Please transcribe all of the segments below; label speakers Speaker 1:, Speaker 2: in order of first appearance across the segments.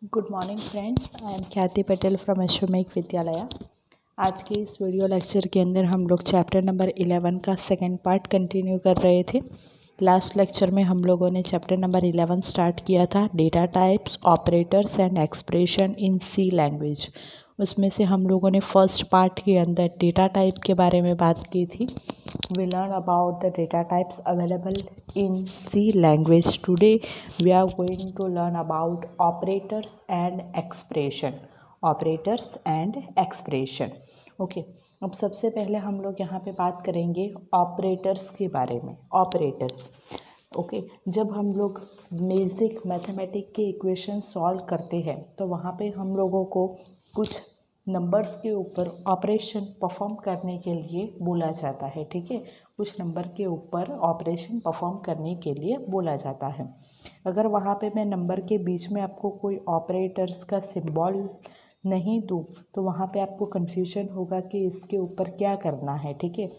Speaker 1: Good morning friends, I am ख्याति Patel from अश्वमेघ विद्यालय। आज के इस वीडियो लेक्चर के अंदर हम लोग चैप्टर नंबर 11 का सेकंड पार्ट कंटिन्यू कर रहे थे। लास्ट लेक्चर में हम लोगों ने चैप्टर नंबर 11 स्टार्ट किया था, data types, operators and expression in C language. उसमें से हम लोगों ने फर्स्ट पार्ट के अंदर डेटा टाइप के बारे में बात की थी। We learn about the data types available in C language. Today we are going to learn about operators and expression. Operators and expression, okay. अब सबसे पहले हम लोग यहाँ पे बात करेंगे ऑपरेटर्स के बारे में। Operators, okay. जब हम लोग बेसिक मैथमेटिक के इक्वेशन सॉल्व करते हैं तो वहाँ पे हम लोगों को कुछ नंबर्स के ऊपर ऑपरेशन परफॉर्म करने के लिए बोला जाता है, ठीक है। कुछ नंबर के ऊपर ऑपरेशन परफॉर्म करने के लिए बोला जाता है। अगर वहाँ पे मैं नंबर के बीच में आपको कोई ऑपरेटर्स का सिंबल नहीं दूँ तो वहाँ पे आपको कन्फ्यूजन होगा कि इसके ऊपर क्या करना है, ठीक है।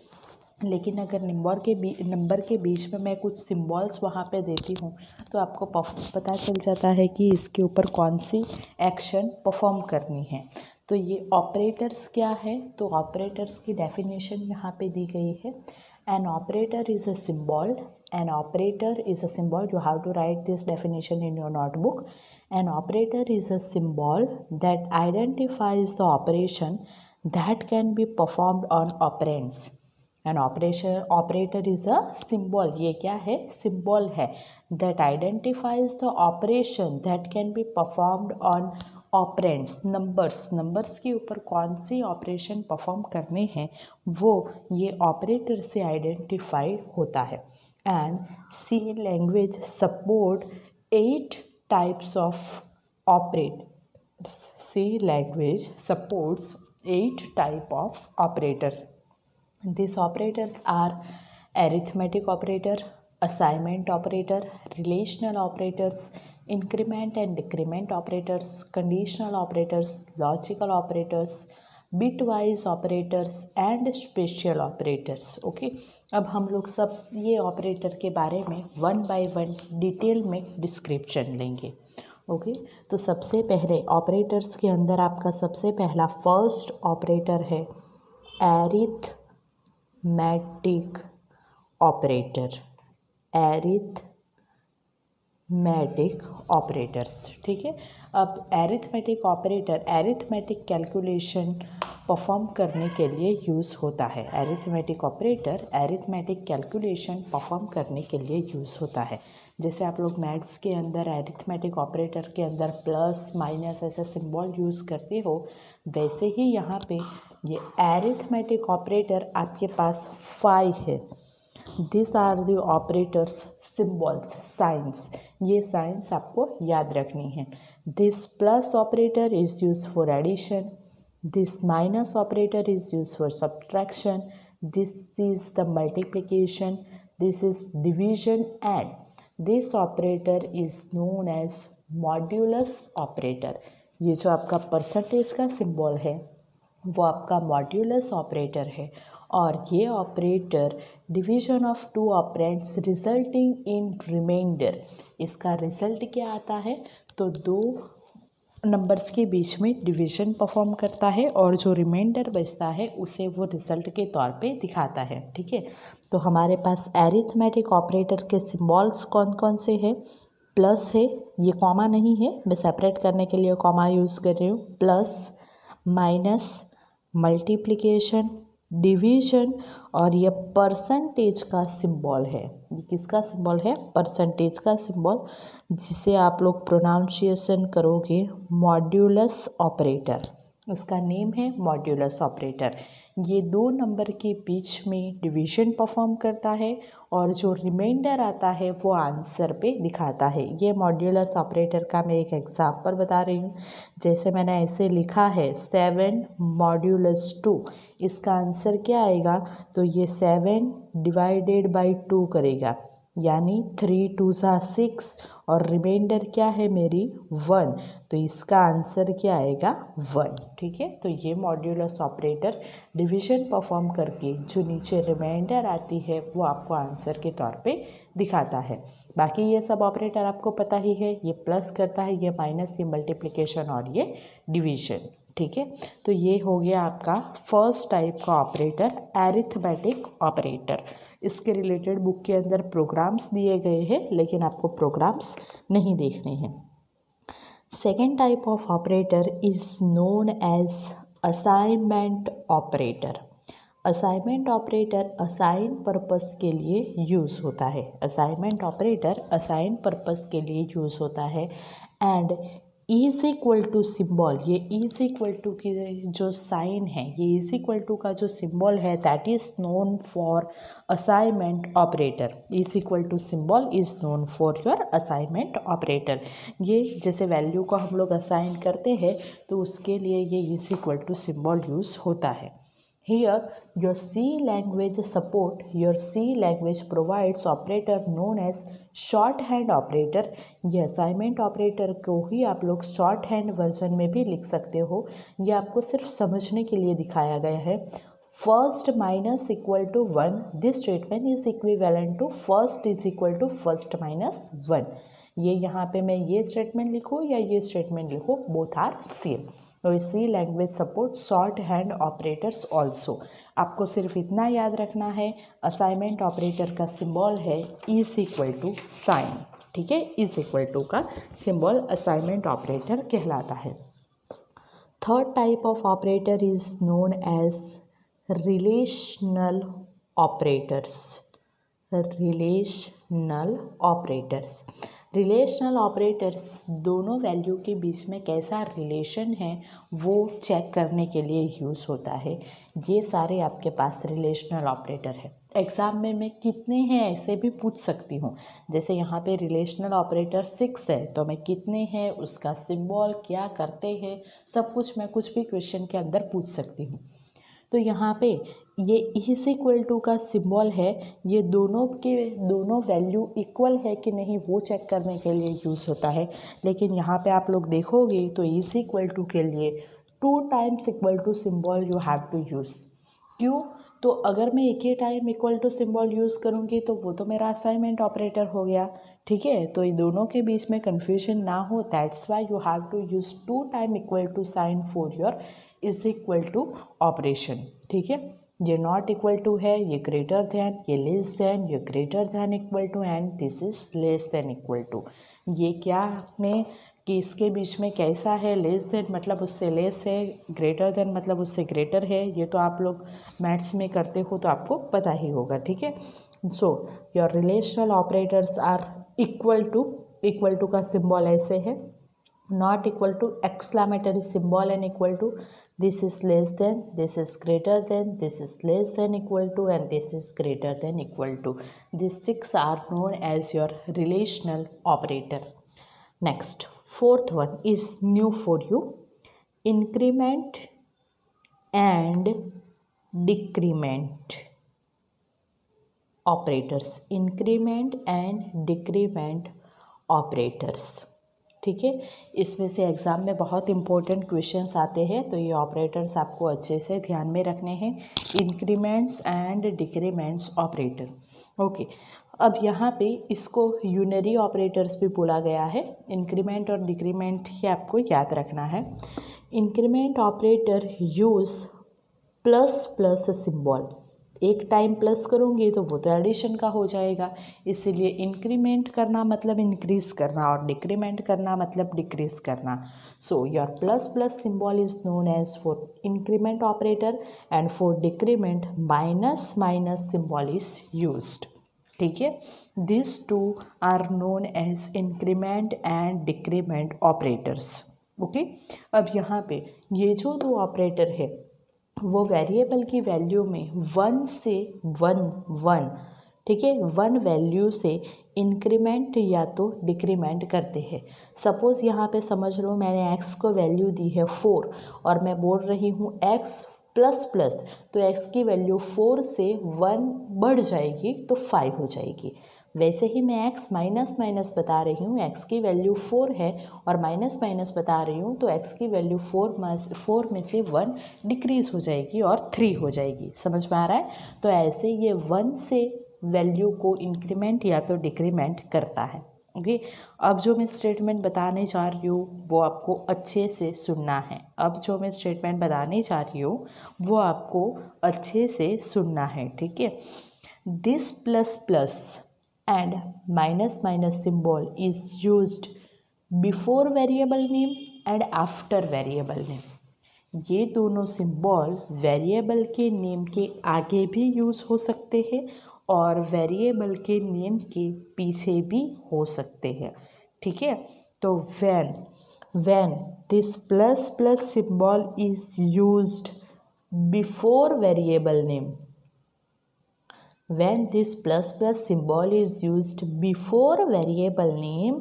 Speaker 1: लेकिन अगर नंबर के बीच में मैं कुछ सिंबल्स वहाँ पे देती हूँ तो आपको पता चल जाता है कि इसके ऊपर कौन सी एक्शन परफॉर्म करनी है। तो ये ऑपरेटर्स क्या है, तो ऑपरेटर्स की डेफिनेशन यहाँ पे दी गई है। An operator is a symbol. An operator is a symbol, you have to write this definition in your notebook. An operator is a symbol that identifies the operation that can be performed on operands. An operator is a symbol, ये क्या है, symbol है, that identifies the operation that can be performed on operands. Numbers के ऊपर कौन सी operation perform करने हैं वो ये ऑपरेटर से आइडेंटिफाई होता है। And C language support 8 types of operators. C language supports 8 type of operators. These operators are arithmetic operator, assignment operator, relational operators, increment and decrement operators, conditional operators, logical operators, bitwise operators and special operators, okay। अब हम लोग सब ये operator के बारे में one by one detail में description लेंगे, ओके। तो सबसे पहले ऑपरेटर्स के अंदर आपका सबसे पहला फर्स्ट ऑपरेटर है मैटिक ऑपरेटर। एरिथमेटिक ऑपरेटर्स, ठीक है। अब arithmetic operator arithmetic calculation perform करने के लिए यूज़ होता है। Arithmetic operator arithmetic calculation perform करने के लिए यूज़ होता है। जैसे आप लोग मैथ्स के अंदर एरिथमेटिक ऑपरेटर के अंदर प्लस माइनस ऐसा सिंबल यूज़ करते हो, वैसे ही यहाँ पे ये एरिथमेटिक ऑपरेटर आपके पास 5 है। This are the operators symbols, signs. ये साइंस आपको याद रखनी है। This plus operator is use for addition, this minus operator is use for subtraction, this is the multiplication, this is division and this operator is known as modulus operator. ये जो आपका percentage का symbol है वो आपका modulus operator है। और ये operator division of two operands resulting in reminder, इसका रिजल्ट क्या आता है, तो दो नंबर्स के बीच में डिवीजन परफॉर्म करता है और जो रिमाइंडर बचता है उसे वो रिजल्ट के तौर पे दिखाता है, ठीक है। तो हमारे पास एरिथमेटिक ऑपरेटर के सिंबल्स कौन कौन से हैं, प्लस है, ये कॉमा नहीं है, मैं सेपरेट करने के लिए कॉमा यूज़ कर रही हूँ, प्लस, माइनस, मल्टीप्लिकेशन, डिवीजन और ये परसेंटेज का सिंबल है। ये किसका सिंबल है, परसेंटेज का सिंबल, जिसे आप लोग प्रोनाउंसिएशन करोगे मॉड्यूलस ऑपरेटर। इसका नेम है मॉड्यूलस ऑपरेटर। ये दो नंबर के बीच में डिवीजन परफॉर्म करता है और जो रिमाइंडर आता है वो आंसर पे दिखाता है। ये मॉड्यूलस ऑपरेटर का मैं एक एग्जांपल बता रही हूँ। जैसे मैंने ऐसे लिखा है 7 मॉड्यूलस 2, इसका आंसर क्या आएगा, तो ये 7 डिवाइडेड बाई 2 करेगा, यानी 3 2 6 और रिमाइंडर क्या है मेरी 1, तो इसका आंसर क्या आएगा 1, ठीक है। तो ये मॉड्यूलस ऑपरेटर डिवीजन परफॉर्म करके जो नीचे रिमाइंडर आती है वो आपको आंसर के तौर पे दिखाता है। बाकी ये सब ऑपरेटर आपको पता ही है, ये प्लस करता है, ये माइनस, ये मल्टीप्लिकेशन और ये डिवीजन। ठीक है, तो ये हो गया आपका फर्स्ट टाइप का ऑपरेटर, एरिथमेटिक ऑपरेटर। इसके रिलेटेड बुक के अंदर प्रोग्राम्स दिए गए हैं, लेकिन आपको प्रोग्राम्स नहीं देखने हैं। Second type of operator is known as assignment operator. Assignment operator assign purpose के लिए यूज़ होता है। असाइनमेंट ऑपरेटर असाइन पर्पस के लिए यूज़ होता है। And is equal to symbol, ये इज इक्वल टू की जो साइन है, ये इज इक्वल टू का जो सिम्बॉल है, that is known for assignment operator. Is equal to symbol is known for your assignment operator. ये जैसे वैल्यू को हम लोग असाइन करते हैं तो उसके लिए ये is equal to symbol use होता है। Here your C language provides operator known as shorthand operator। ये असाइनमेंट ऑपरेटर को ही आप लोग शॉर्ट हैंड वर्जन में भी लिख सकते हो। ये आपको सिर्फ समझने के लिए दिखाया गया है। First minus equal to 1, this statement is equivalent to first is equal to first minus 1। ये यहाँ पे मैं ये स्टेटमेंट लिखूँ या ये स्टेटमेंट लिखूँ, बोथ आर सेम। तो C language support short hand operators also. आपको सिर्फ इतना याद रखना है, असाइनमेंट ऑपरेटर का सिंबल है इज इक्वल टू साइन। ठीक है, इज इक्वल टू का सिंबल असाइनमेंट ऑपरेटर कहलाता है। Third type of operator is known as relational operators. Relational operators, relational operators दोनों वैल्यू के बीच में कैसा रिलेशन है वो चेक करने के लिए यूज़ होता है। ये सारे आपके पास रिलेशनल ऑपरेटर है। एग्ज़ाम में मैं कितने हैं ऐसे भी पूछ सकती हूँ। जैसे यहाँ पे रिलेशनल ऑपरेटर 6 है तो मैं कितने हैं, उसका सिंबल क्या करते हैं, सब कुछ मैं कुछ भी क्वेश्चन के अंदर पूछ सकती हूँ। तो यहाँ पे ये इज इक्वल टू का सिंबल है, ये दोनों के दोनों वैल्यू इक्वल है कि नहीं वो चेक करने के लिए यूज़ होता है। लेकिन यहाँ पे आप लोग देखोगे तो इज इक्वल टू के लिए 2 times equal to symbol you have to use. क्यों? तो अगर मैं एक ही time equal to symbol use करूँगी तो वो तो मेरा असाइनमेंट ऑपरेटर हो गया। ठीक है, तो ये दोनों के बीच में कन्फ्यूजन ना हो, that's why you have to use 2 time equal to sign for your is equal to operation. ठीक है, ये नॉट इक्वल टू है, ये ग्रेटर दैन, ये लेस दैन, ये greater than equal to, and this is less than equal to. ये क्या में कि इसके बीच में कैसा है, लेस दैन मतलब उससे लेस है, ग्रेटर दैन मतलब उससे ग्रेटर है। ये तो आप लोग मैथ्स में करते हो तो आपको पता ही होगा। ठीक है, so your relational operators are equal to का सिंबल ऐसे है, not equal to exclamatory symbol and equal to, this is less than, this is greater than, this is less than equal to, and this is greater than equal to. These 6 are known as your relational operator. Next, fourth one is new for you, increment and decrement operators. Increment and decrement operators. ठीक है, इसमें से exam में बहुत important questions आते हैं, तो ये ऑपरेटर्स आपको अच्छे से ध्यान में रखने हैं। Increments and decrements operator. Okay, अब यहाँ पे इसको यूनरी ऑपरेटर्स भी बोला गया है। इंक्रीमेंट और डिक्रीमेंट ही आपको याद रखना है। Increment operator use plus plus symbol. एक टाइम प्लस करूँगी तो वो तो एडिशन का हो जाएगा, इसीलिए इंक्रीमेंट करना मतलब इंक्रीज़ करना और डिक्रीमेंट करना मतलब डिक्रीज़ करना। So your plus plus symbol is known as for increment operator, and for decrement minus minus symbol is used. ठीक है, this two are known as increment and decrement operators. Okay, अब यहाँ पे ये जो दो ऑपरेटर है वो वेरिएबल की वैल्यू में 1 से 1 ठीक है, 1 वैल्यू से इंक्रीमेंट या तो डिक्रीमेंट करते हैं। सपोज़ यहाँ पे समझ लो मैंने x को वैल्यू दी है 4 और मैं बोल रही हूँ x प्लस प्लस, तो x की वैल्यू 4 से 1 बढ़ जाएगी तो 5 हो जाएगी। वैसे ही मैं x माइनस माइनस बता रही हूँ, x की वैल्यू 4 है और माइनस माइनस बता रही हूँ तो x की वैल्यू 4 में से 1 डिक्रीज़ हो जाएगी और 3 हो जाएगी। समझ में आ रहा है? तो ऐसे ये 1 से वैल्यू को इंक्रीमेंट या तो डिक्रीमेंट करता है। ओके, अब जो मैं स्टेटमेंट बताने जा रही हूँ वो आपको अच्छे से सुनना है। ठीक है। This plus plus and minus minus symbol is used before variable name and after variable name. ये दोनों सिंबल वेरिएबल के नेम के आगे भी यूज़ हो सकते हैं और वेरिएबल के नेम के पीछे भी हो सकते हैं। ठीक है, तो when this plus plus symbol is used before variable name, when this plus plus symbol is used before variable name,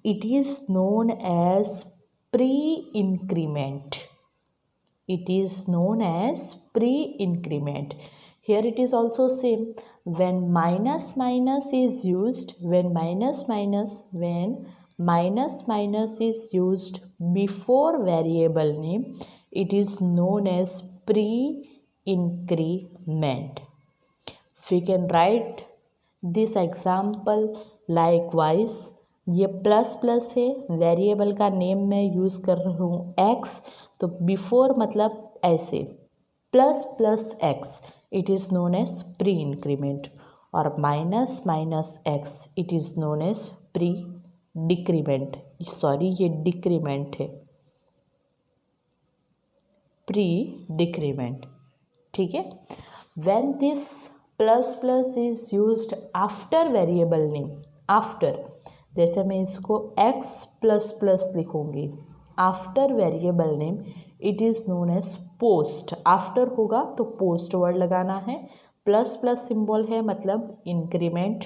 Speaker 1: it is known as pre-increment. It is known as pre-increment. Here it is also same. When minus minus is used, when minus minus is used before variable name, it is known as pre-increment. We can write this example likewise. ये plus plus है, variable का name मैं use कर रही हूँ x, तो before मतलब ऐसे plus plus x, it is known as pre increment, और minus minus x it is known as pre decrement. Sorry, ये डिक्रीमेंट है, प्री डिक्रीमेंट। ठीक है। When this plus plus is used after variable name, after, जैसे मैं इसको x plus plus लिखूँगी after variable name, it is known as post. After होगा तो पोस्ट वर्ड लगाना है, प्लस प्लस सिंबल है मतलब इंक्रीमेंट,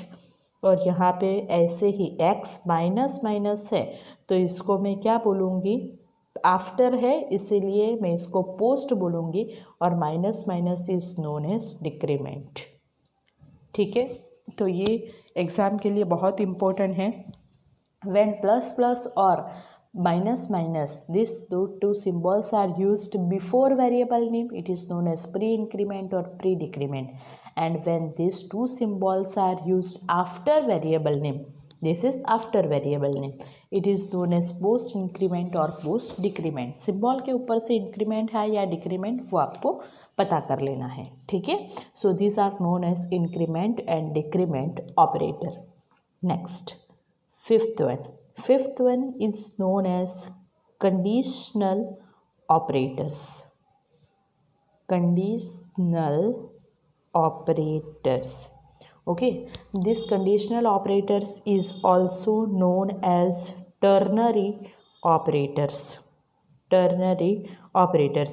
Speaker 1: और यहाँ पे ऐसे ही x माइनस माइनस है तो इसको मैं क्या बोलूँगी, आफ्टर है इसीलिए मैं इसको पोस्ट बोलूँगी, और minus minus is known as decrement. ठीक है, तो ये एग्ज़ाम के लिए बहुत इम्पोर्टेंट है। व्हेन प्लस प्लस और minus minus, this two symbols are used before variable name, it is known as pre increment और pre decrement. And when this two symbols are used after variable name, this is after variable name, it is known as post increment और post decrement. Symbol के ऊपर से increment है या decrement वो आपको पता कर लेना है। ठीक है, so these are known as increment and decrement operator. Next, fifth one is known as conditional operators. Conditional operators, okay, this conditional operators is also known as ternary operators,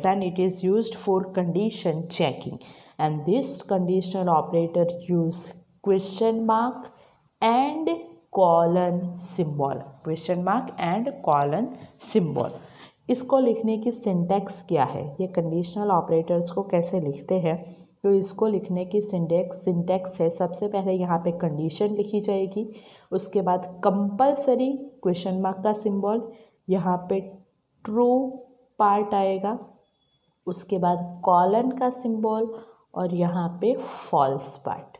Speaker 1: and it is used for condition checking, and this conditional operator use question mark and colon symbol, इसको लिखने की syntax क्या है, ये conditional operators को कैसे लिखते हैं, तो इसको लिखने की सिंटैक्स है, सबसे पहले यहाँ पे कंडीशन लिखी जाएगी, उसके बाद कंपलसरी क्वेश्चन मार्क का सिंबल, यहाँ पे ट्रू पार्ट आएगा, उसके बाद कॉलन का सिंबल और यहाँ पे फॉल्स पार्ट।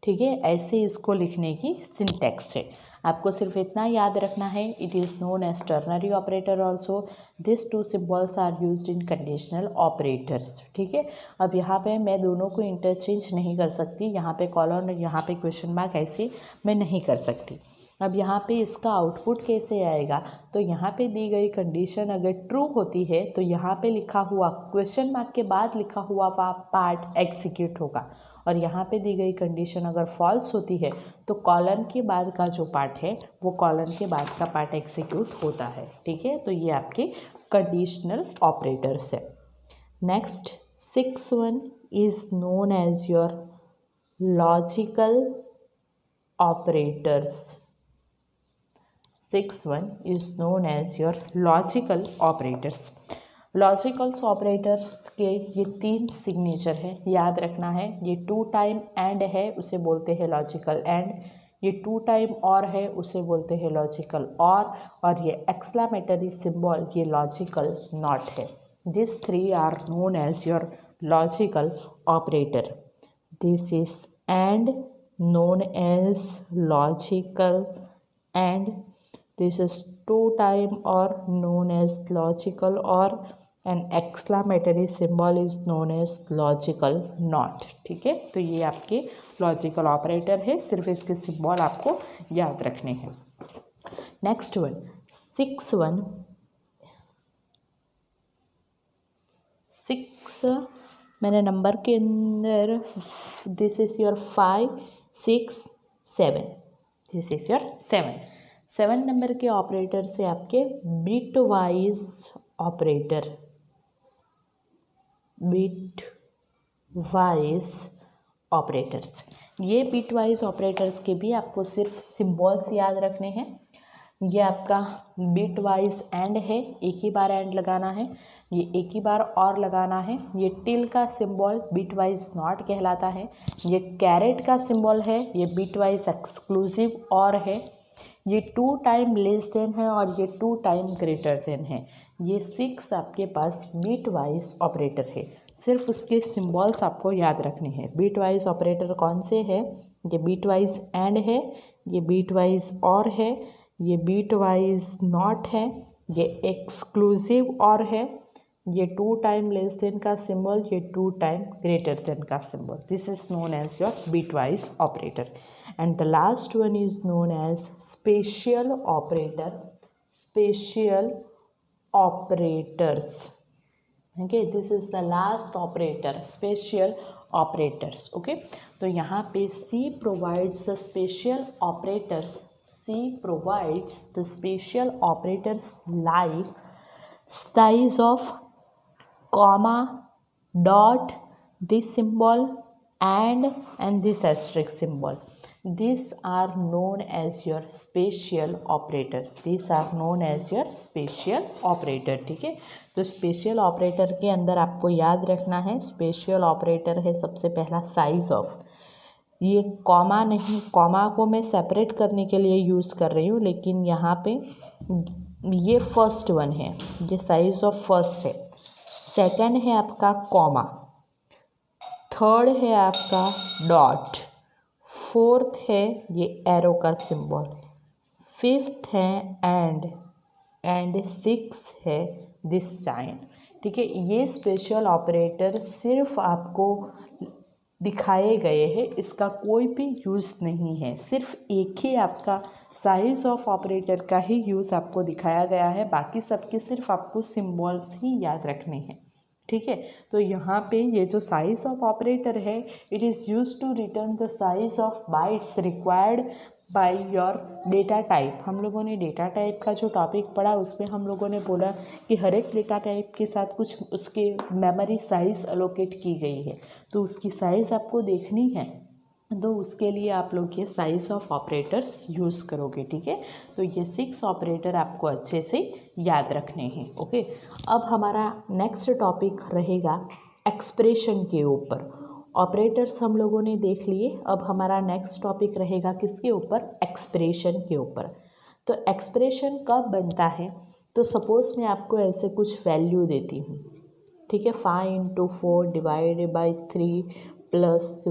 Speaker 1: ठीक है, ऐसे इसको लिखने की सिंटैक्स है। आपको सिर्फ इतना याद रखना है, it is known as ternary operator also, this two symbols are used in conditional operators. ठीक है, अब यहाँ पे मैं दोनों को इंटरचेंज नहीं कर सकती, यहाँ पे कॉलन और यहाँ पे क्वेश्चन मार्क ऐसे मैं नहीं कर सकती। अब यहाँ पे इसका आउटपुट कैसे आएगा, तो यहाँ पे दी गई कंडीशन अगर ट्रू होती है तो यहाँ पे लिखा हुआ क्वेश्चन मार्क के बाद लिखा हुआ पार्ट एग्जीक्यूट होगा, और यहाँ पे दी गई कंडीशन अगर फॉल्स होती है तो कॉलन के बाद का जो पार्ट है वो कॉलन के बाद का पार्ट एग्जीक्यूट होता है। ठीक है, तो ये आपके कंडीशनल ऑपरेटर्स है। Next, 6th one is known as your logical operators. 6th one is known as your logical operators. Logicals operators के ये 3 सिग्नेचर है, याद रखना है। ये 2 टाइम एंड है, उसे बोलते हैं लॉजिकल एंड, ये 2 टाइम और है, उसे बोलते हैं लॉजिकल और ये एक्सक्लेमेटरी सिंबल ये लॉजिकल नॉट है। This 3 are known as your logical operator. This is and, known as logical, and this is two time or known as logical, or an exclamatory symbol is known as logical not। ठीक है, तो ये आपके logical operator है, सिर्फ इसके symbol आपको याद रखने हैं। नेक्स्ट वन 6 मैंने नंबर के अंदर this is your 5 6 7, this is your 7 number के ऑपरेटर से आपके bit wise operator, bit wise operators. ये बिट वाइज ऑपरेटर्स के भी आपको सिर्फ सिंबल्स याद रखने हैं। ये आपका बिट वाइज एंड है, एक ही बार एंड लगाना है, ये एक ही बार और लगाना है। ये टिल का सिंबल बिट वाइज नॉट कहलाता है। ये कैरेट का सिंबल है, ये बिट वाइज एक्सक्लूसिव और है। ये 2 टाइम लेस देन है और ये 2 टाइम ग्रेटर देन है। ये 6 आपके पास बिट वाइज ऑपरेटर है, सिर्फ उसके सिंबल्स आपको याद रखने हैं। बिट वाइज ऑपरेटर कौन से है? ये बिट वाइज एंड है, ये बिट वाइज और है, ये बिट वाइज नॉट है, ये एक्सक्लूसिव और है, ये 2 टाइम लेस देन का सिंबल, ये 2 टाइम ग्रेटर देन का symbol. This is known as your bitwise operator. And the last one is known as special operator, special operators. Okay, this is the last operator, special operators. Okay, तो यहाँ पे C provides the special operators, C provides the special operators like size of, comma, dot, this symbol and this asterisk symbol. These are known as your special operator. These are known as your special operator। ठीक है, तो special operator के अंदर आपको याद रखना है, special operator है सबसे पहला साइज ऑफ। ये कॉमा नहीं, कॉमा को मैं सेपरेट करने के लिए यूज़ कर रही हूँ, लेकिन यहाँ पे ये फर्स्ट वन है, ये साइज ऑफ फर्स्ट है। सेकंड है आपका कॉमा, थर्ड है आपका डॉट, फोर्थ है ये एरो का सिंबल, फिफ्थ है एंड सिक्स है दिस साइन। ठीक है, ये स्पेशल ऑपरेटर सिर्फ आपको दिखाए गए हैं, इसका कोई भी यूज़ नहीं है। सिर्फ एक ही आपका साइज ऑफ ऑपरेटर का ही यूज़ आपको दिखाया गया है, बाकी सबके सिर्फ आपको सिंबल्स ही याद रखने हैं। ठीक है, तो यहाँ पे ये जो साइज ऑफ ऑपरेटर है, it is use to return the size of bytes required by your data type. हम लोगों ने डेटा टाइप का जो टॉपिक पढ़ा उसमें हम लोगों ने बोला कि हर एक डेटा टाइप के साथ कुछ उसके मेमोरी साइज़ अलोकेट की गई है, तो उसकी साइज़ आपको देखनी है, तो उसके लिए आप लोग ये साइज़ ऑफ ऑपरेटर्स यूज़ करोगे। ठीक है, तो ये 6 ऑपरेटर आपको अच्छे से याद रखने हैं। ओके, अब हमारा नेक्स्ट टॉपिक रहेगा एक्सप्रेशन के ऊपर। ऑपरेटर्स हम लोगों ने देख लिए, अब हमारा नेक्स्ट टॉपिक रहेगा किसके ऊपर? एक्सप्रेशन के ऊपर। तो एक्सप्रेशन कब बनता है? तो सपोज़ मैं आपको ऐसे कुछ वैल्यू देती हूँ, ठीक है, 5 × 4 डिवाइडेड बाई 3 +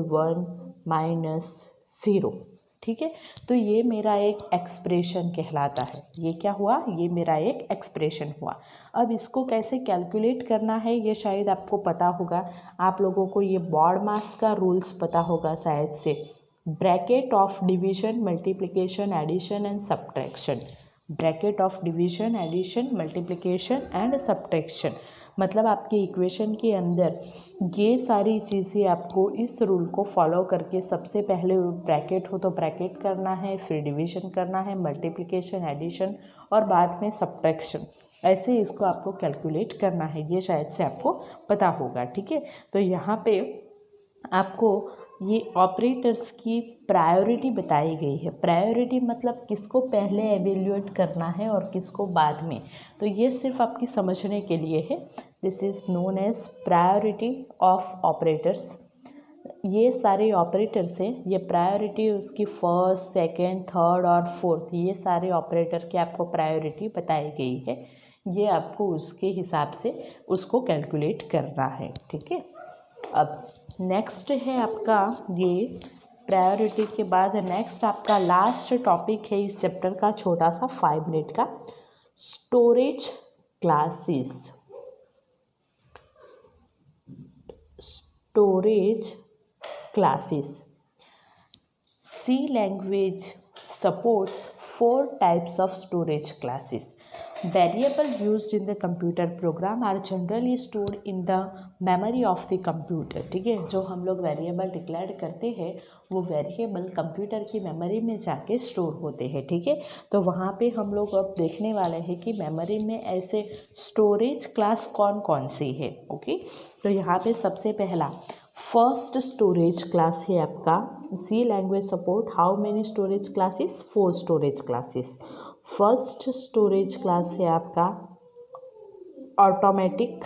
Speaker 1: 1 - 0। ठीक है, तो ये मेरा एक एक्सप्रेशन कहलाता है। ये क्या हुआ? ये मेरा एक एक्सप्रेशन हुआ। अब इसको कैसे कैलकुलेट करना है ये शायद आपको पता होगा, आप लोगों को ये बॉड मास का रूल्स पता होगा शायद से। Bracket of division, multiplication, addition and subtraction. Bracket of division, addition, multiplication and subtraction, मतलब आपकी इक्वेशन के अंदर ये सारी चीज़ें आपको इस रूल को फॉलो करके सबसे पहले ब्रैकेट हो तो ब्रैकेट करना है, फिर डिवीजन करना है, मल्टीप्लिकेशन, एडिशन और बाद में सब्ट्रैक्शन। ऐसे इसको आपको कैलकुलेट करना है, ये शायद से आपको पता होगा। ठीक है, तो यहाँ पे आपको ये ऑपरेटर्स की प्रायोरिटी बताई गई है। प्रायोरिटी मतलब किसको पहले एवेल्यूएट करना है और किसको बाद में, तो ये सिर्फ आपकी समझने के लिए है। This is known as priority of operators. ये सारे ऑपरेटर्स हैं, ये प्रायोरिटी उसकी फर्स्ट, सेकंड, थर्ड और फोर्थ, ये सारे ऑपरेटर की आपको प्रायोरिटी बताई गई है। ये आपको उसके हिसाब से उसको कैलकुलेट करना है। ठीक है, अब नेक्स्ट है आपका ये प्रायोरिटी के बाद नेक्स्ट आपका लास्ट टॉपिक है इस चैप्टर का, छोटा सा 5 मिनट का, storage classes. Storage classes. C language supports 4 types of storage classes. Variable used in the computer program are generally stored in the memory of the computer. ठीक है, जो हम लोग वेरिएबल डिक्लेयर करते हैं वो वेरिएबल कंप्यूटर की मेमोरी में जाके स्टोर होते हैं। ठीक है, तो वहाँ पे हम लोग अब देखने वाले हैं कि मेमोरी में ऐसे स्टोरेज क्लास कौन कौन सी है। ओके, तो यहाँ पे सबसे पहला फर्स्ट स्टोरेज क्लास है आपका, C language support how many storage classes, 4 storage classes. First storage class है आपका ऑटोमेटिक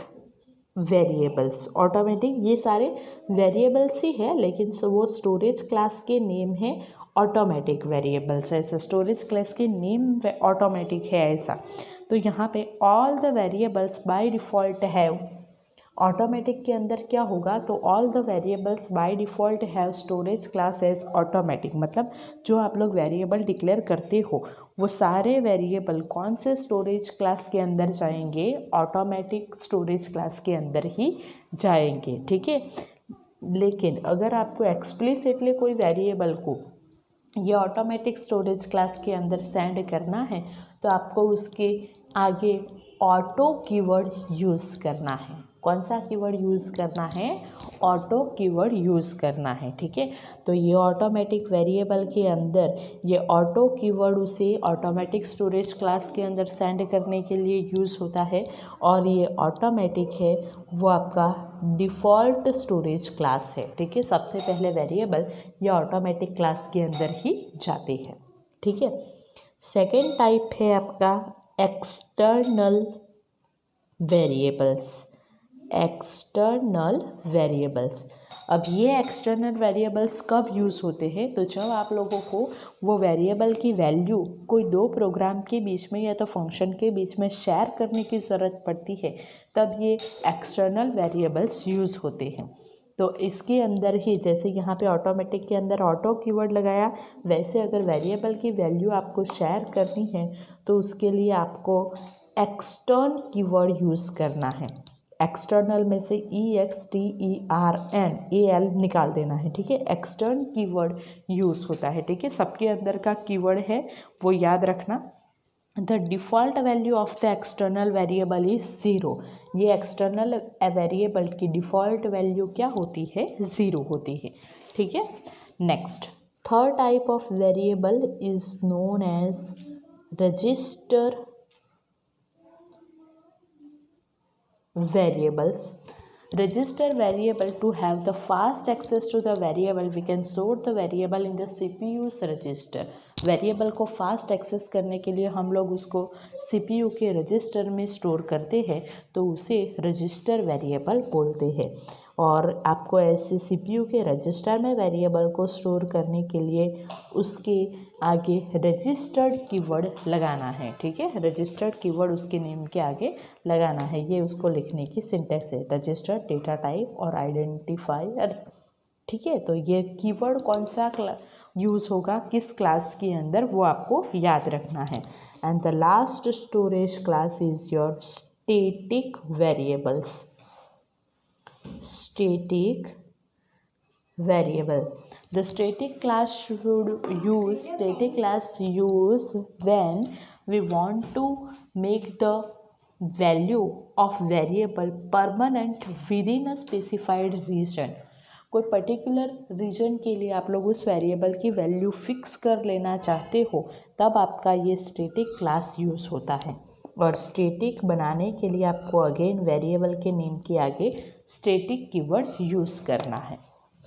Speaker 1: वेरिएबल्स। ऑटोमेटिक ये सारे वेरिएबल्स ही है, लेकिन वो स्टोरेज क्लास के नेम है ऑटोमेटिक वेरिएबल्स। ऐसा स्टोरेज क्लास के नेम ऑटोमेटिक है ऐसा। तो यहाँ पे all the variables by default have, automatic के अंदर क्या होगा, तो all the variables by default have storage class as automatic. मतलब जो आप लोग वेरिएबल डिक्लेयर करते हो वो सारे वेरिएबल कौन से स्टोरेज क्लास के अंदर जाएंगे, ऑटोमेटिक स्टोरेज क्लास के अंदर ही जाएंगे। ठीक है, लेकिन अगर आपको एक्सप्लिसिटली कोई वेरिएबल को ये ऑटोमेटिक स्टोरेज क्लास के अंदर सेंड करना है तो आपको उसके आगे ऑटो कीवर्ड यूज़ करना है। कौन सा कीवर्ड यूज़ करना है, ऑटो कीवर्ड यूज़ करना है। ठीक है, तो ये ऑटोमेटिक वेरिएबल के अंदर ये ऑटो कीवर्ड उसे ऑटोमेटिक स्टोरेज क्लास के अंदर सेंड करने के लिए यूज़ होता है, और ये ऑटोमेटिक है वो आपका डिफ़ॉल्ट स्टोरेज क्लास है। ठीक है, सबसे पहले वेरिएबल ये ऑटोमेटिक क्लास के अंदर ही जाते हैं। ठीक है, सेकेंड टाइप है आपका एक्सटर्नल वेरिएबल्स। एक्सटर्नल वेरिएबल्स, अब ये एक्सटर्नल वेरिएबल्स कब यूज़ होते हैं, तो जब आप लोगों को वो वेरिएबल की वैल्यू कोई 2 प्रोग्राम के बीच में या तो फंक्शन के बीच में शेयर करने की ज़रूरत पड़ती है, तब ये एक्सटर्नल वेरिएबल्स यूज़ होते हैं। तो इसके अंदर ही जैसे यहाँ पे ऑटोमेटिक के अंदर ऑटो कीवर्ड लगाया, वैसे अगर वेरिएबल की वैल्यू आपको शेयर करनी है तो उसके लिए आपको एक्सटर्न कीवर्ड यूज़ करना है। एक्सटर्नल में से EXTERNAL निकाल देना है। ठीक है, एक्सटर्न कीवर्ड यूज़ होता है। ठीक है, सबके अंदर का कीवर्ड है वो याद रखना। The default value of the external variable is 0। ये एक्सटर्नल वेरिएबल की डिफ़ॉल्ट वैल्यू क्या होती है, 0 होती है। ठीक है, next third type of variable is known as register variables. Register variable to have the fast access to the variable. We can store the variable in the CPU's register. Variable को fast access करने के लिए हम लोग उसको CPU के register में store करते हैं, तो उसे रजिस्टर वेरिएबल बोलते हैं। और आपको ऐसे CPU के रजिस्टर में वेरिएबल को स्टोर करने के लिए उसके आगे रजिस्टर्ड कीवर्ड लगाना है। ठीक है, रजिस्टर्ड कीवर्ड उसके नेम के आगे लगाना है। ये उसको लिखने की सिंटेक्स है, रजिस्टर्ड, डेटा टाइप और आइडेंटिफायर। ठीक है, तो ये कीवर्ड कौन सा यूज़ होगा किस क्लास के अंदर वो आपको याद रखना है। And the last storage class is your static variables. Static variable, the static class use when we want to make the value of variable permanent within a specified region। कोई पर्टिकुलर रीजन के लिए आप लोग उस variable की value fix कर लेना चाहते हो, तब आपका ये स्टैटिक क्लास यूज़ होता है। और स्टैटिक बनाने के लिए आपको अगेन वेरिएबल के नेम के आगे स्टैटिक कीवर्ड यूज़ करना है।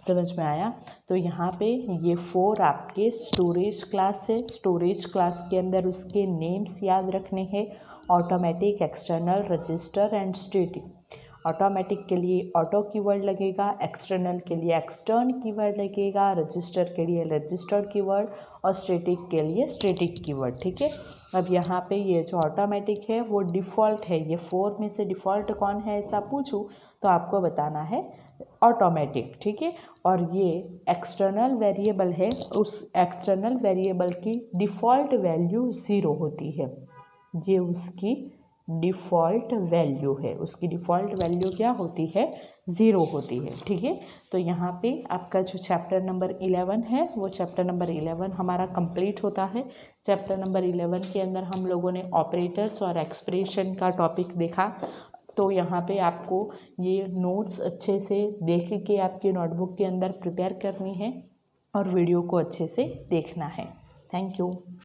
Speaker 1: समझ में आया? तो यहाँ पे ये 4 आपके स्टोरेज क्लास है। स्टोरेज क्लास के अंदर उसके नेम्स याद रखने हैं, automatic, external, register and static. Automatic के लिए ऑटो कीवर्ड लगेगा, एक्सटर्नल के लिए एक्सटर्न कीवर्ड लगेगा, रजिस्टर के लिए रजिस्टर्ड कीवर्ड और स्टैटिक के लिए स्टैटिक कीवर्ड। ठीक है, अब यहाँ पे ये जो ऑटोमेटिक है वो डिफ़ॉल्ट है। ये 4 में से डिफ़ॉल्ट कौन है ऐसा पूछूँ तो आपको बताना है ऑटोमेटिक, ठीक है। और ये एक्सटर्नल वेरिएबल है, उस एक्सटर्नल वेरिएबल की डिफ़ॉल्ट वैल्यू 0 होती है। ये उसकी डिफ़ॉल्ट वैल्यू है, उसकी डिफ़ॉल्ट वैल्यू क्या होती है, 0 होती है, ठीक है। तो यहाँ पे आपका जो चैप्टर नंबर 11 है वो चैप्टर नंबर 11 हमारा कंप्लीट होता है। चैप्टर नंबर 11 के अंदर हम लोगों ने ऑपरेटर्स और एक्सप्रेशन का टॉपिक देखा। तो यहाँ पे आपको ये नोट्स अच्छे से देख के आपकी नोटबुक के अंदर प्रिपेयर करनी है और वीडियो को अच्छे से देखना है। Thank you.